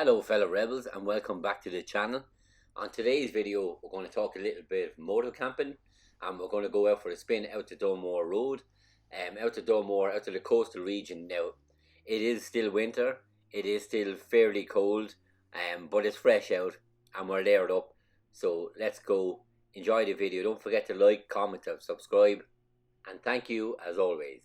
Hello fellow rebels and welcome back to the channel. On today's video we're going to talk a little bit of motor camping, and we're going to go out for a spin out to Dunmore Road, out to Dunmore, out to the coastal region. Now it is still winter, it is still fairly cold, but it's fresh out and we're layered up. So let's go, enjoy the video. Don't forget to like, comment and subscribe, and thank you as always.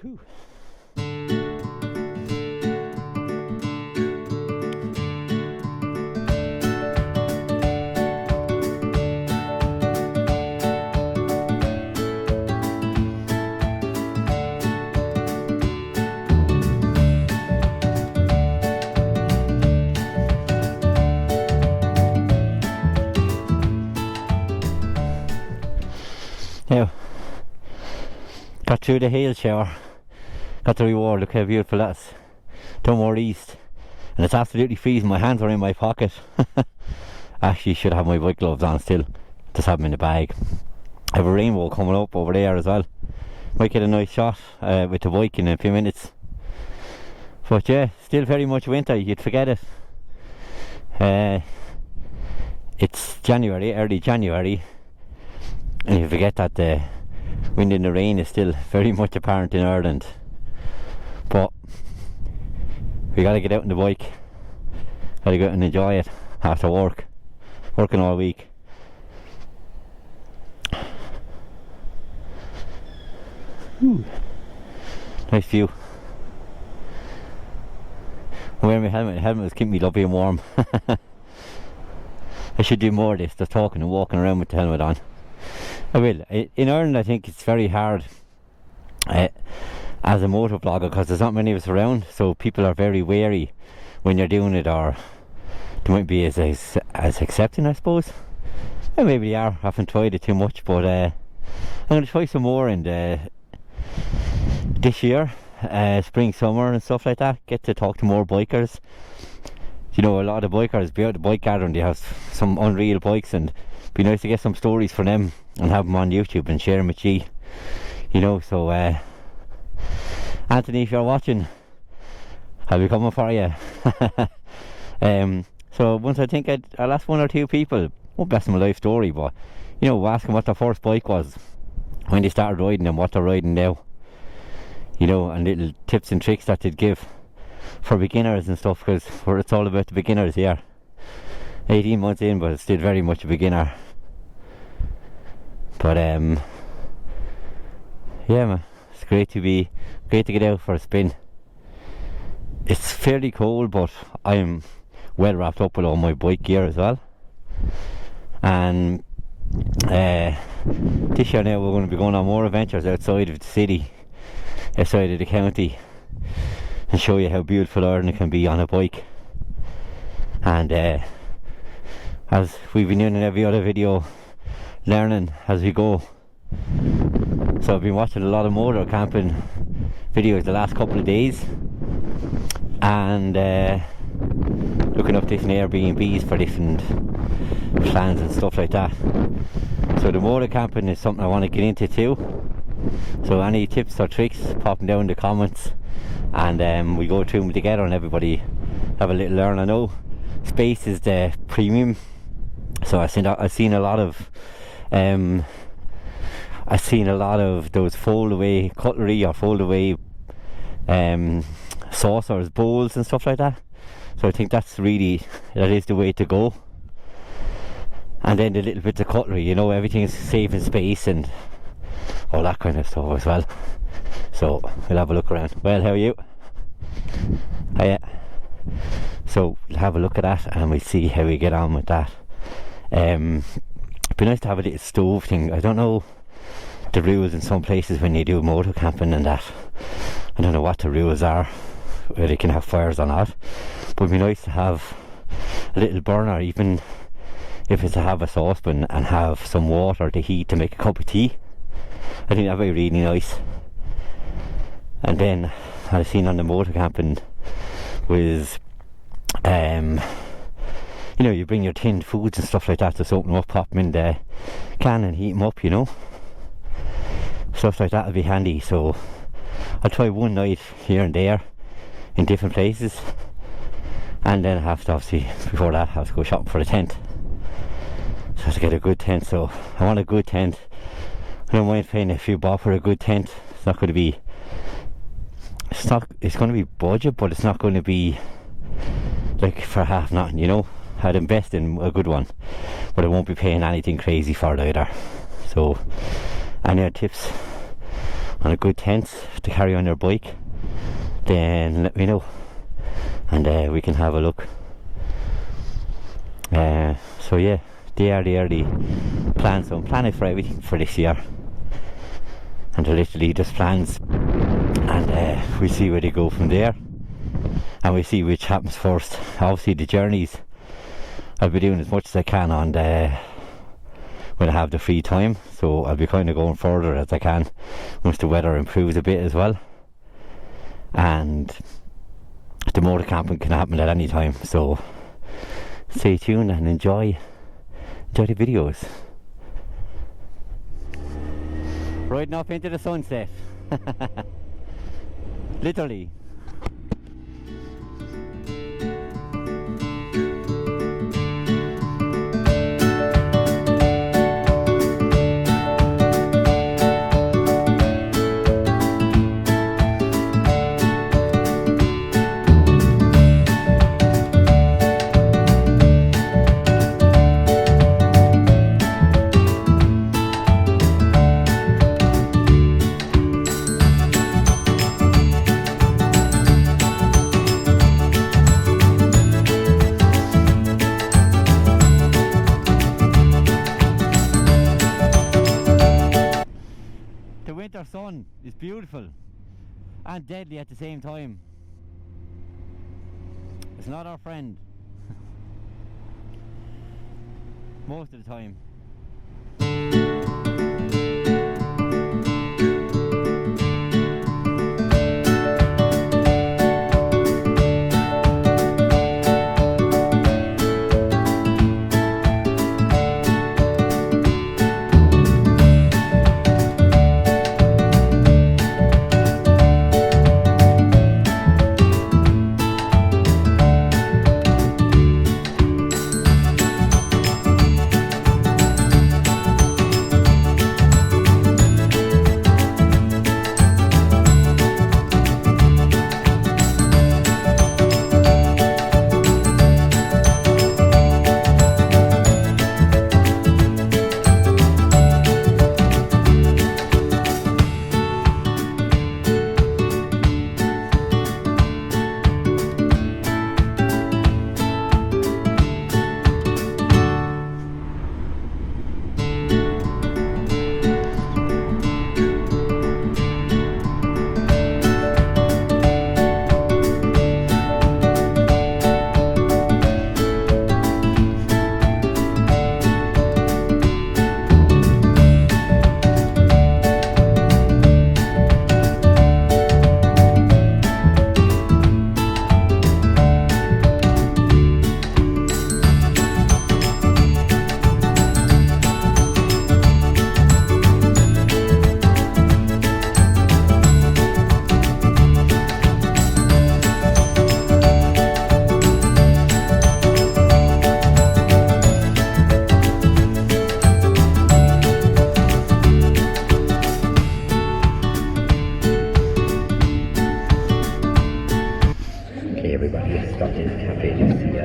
Whew. Now, got through the hail shower. Got the reward. Look how beautiful that's Dunmore East, and it's absolutely freezing. My hands are in my pocket. Actually should have my bike gloves on still, just have them in the bag. I have a rainbow coming up over there as well. Might get a nice shot with the bike in a few minutes. But yeah, still very much winter, you'd forget it. It's January, early January, and you forget that the wind and the rain is still very much apparent in Ireland. But we gotta get out on the bike, gotta go out and enjoy it after working all week. Ooh, nice view. I'm wearing my helmet is keeping me lovely and warm. I should do more of this, just talking and walking around with the helmet on. I will. In Ireland I think it's very hard as a motor vlogger, because there's not many of us around, so people are very wary when you're doing it, or they might be as accepting, I suppose. Well, maybe they are. I haven't tried it too much, but I'm going to try some more in this year, spring, summer and stuff like that. Get to talk to more bikers. You know, a lot of the bikers be out at the bike gathering, they have some unreal bikes, and it'd be nice to get some stories from them and have them on YouTube and share them with you. You know, so Anthony, if you're watching, I'll be coming for you. So once I think I'll ask one or two people, won't be asking my life story, but you know, ask them what their first bike was, when they started riding and what they're riding now. You know, and little tips and tricks that they'd give for beginners and stuff, because it's all about the beginners here. 18 months in, but it's still very much a beginner. But yeah man, it's great to get out for a spin. It's fairly cold, but I'm well wrapped up with all my bike gear as well. And this year now we're going to be going on more adventures outside of the city, outside of the county, and show you how beautiful Ireland can be on a bike. And as we've been doing in every other video, learning as we go. So I've been watching a lot of motor camping videos the last couple of days, and looking up different Airbnbs for different plans and stuff like that. So the motor camping is something I want to get into too. So any tips or tricks, pop them down in the comments, and we go through them together and everybody have a little learn. I know space is the premium, so I've seen a lot of those fold away cutlery or fold away saucers, bowls and stuff like that. So I think that is the way to go. And then the little bits of cutlery, you know, everything's saving space and all that kind of stuff as well. So we'll have a look around. Well, how are you? Hiya. So we'll have a look at that and we'll see how we get on with that. It'd be nice to have a little stove thing. I don't know the rules in some places when you do motor camping and that. I don't know what the rules are, whether they can have fires or not. But it'd be nice to have a little burner, even if it's to have a saucepan and have some water to heat to make a cup of tea. I think that'd be really nice. And then I've seen on the motor camping was you know, you bring your tinned foods and stuff like that, just open them up, pop them in the can and heat them up, you know. Stuff like that would be handy. So I'll try one night here and there in different places, and then I have to, obviously before that, I have to go shopping for a tent. So I have to get a good tent. So I want a good tent. I don't mind paying a few bob for a good tent. It's not going to be, it's going to be budget, but it's not going to be like for half nothing, you know. I'd invest in a good one, but I won't be paying anything crazy for it either. So any other tips on a good tent to carry on your bike, then let me know, and we can have a look. So yeah, they are the early plans. So I'm planning for everything for this year, and they're literally just plans, and we see where they go from there, and we see which happens first. Obviously the journeys I'll be doing as much as I can on when I have the free time, so I'll be kind of going further as I can once the weather improves a bit as well. And the motor camping can happen at any time, so stay tuned and enjoy the videos. Riding off into the sunset. Literally. Winter sun is beautiful and deadly at the same time. It's not our friend most of the time. Hey everybody, it's stopped in Café Lucia.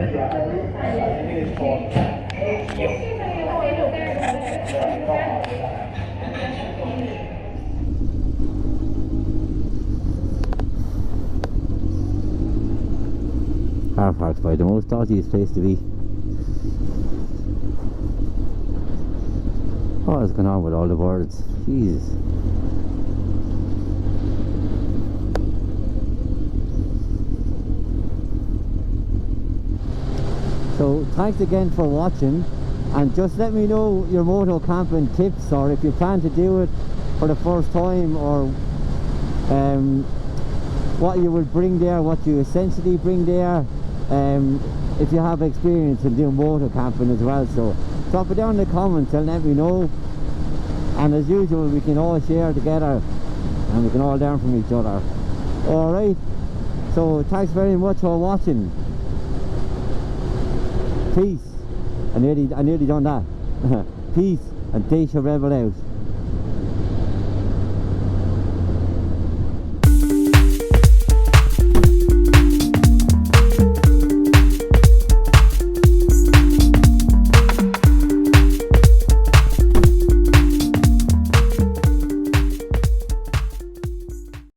Car park's by the most dodgiest place to be. What is going on with all the birds? Jesus. So thanks again for watching, and just let me know your moto camping tips, or if you plan to do it for the first time, or what you will bring there, what you essentially bring there, if you have experience in doing moto camping as well. So drop it down in the comments and let me know, and as usual we can all share together and we can all learn from each other. Alright, so thanks very much for watching. Peace. I nearly done that. Peace, and Deise Rebel out.